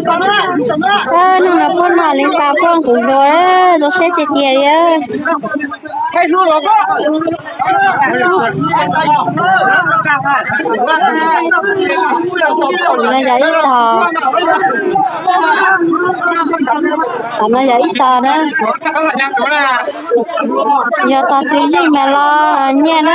nó là con mà lên cao con cũng rồi á, rồi sẽ chết gì á. Nó giấy tờ. Nó giấy tờ đó. Giờ tao tí gì mà lo nha đó.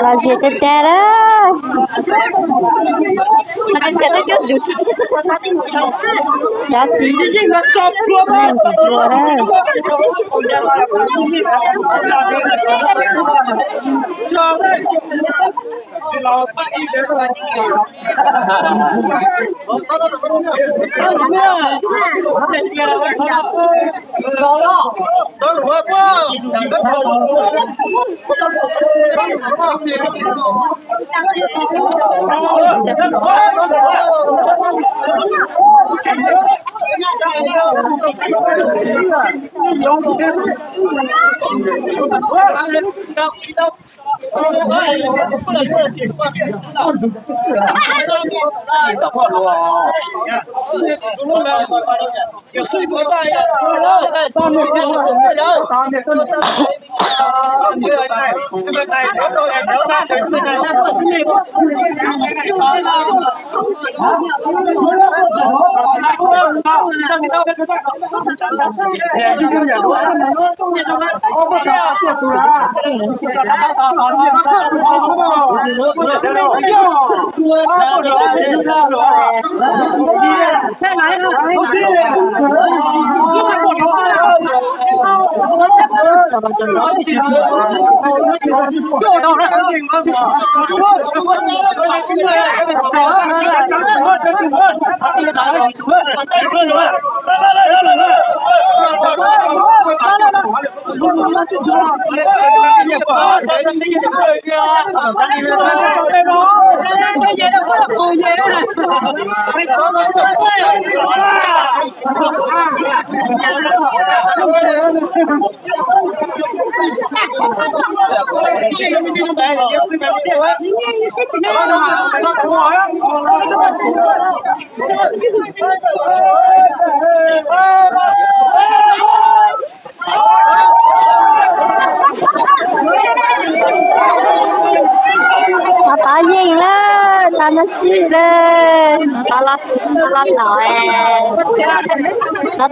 Là gì thế cha đó? Đã xí nó chọc luôn á.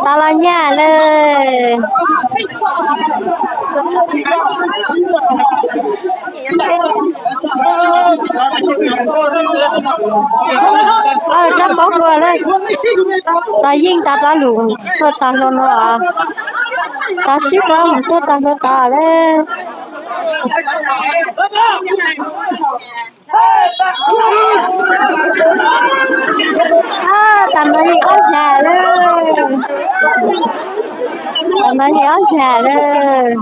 Tao là nhà lên. Chắc bóc rồi đấy. Tao dinh tao đã lùn, tôi tao nó à. Tao xíu đó mà tôi tao đấy. Tao nói gì ớt già lên. Tao nói gì ớt già lên.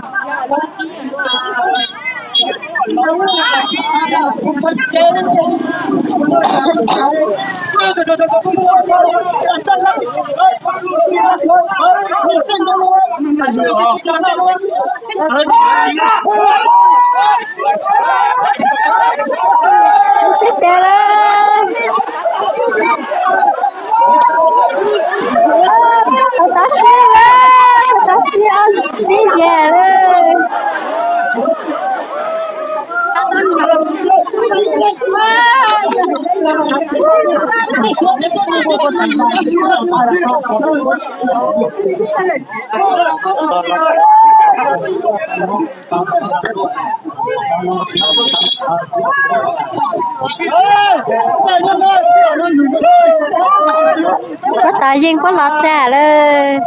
Có tài viên có lọt ra lên.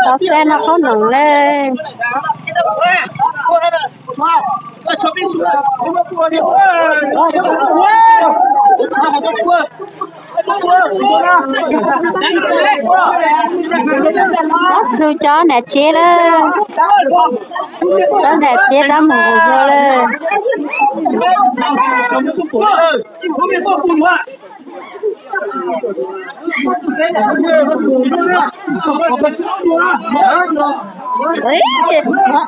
Tao xe nó có nặng lên. Sư chó nè chết đó. Chó nè chết lắm một vô lên. Ấy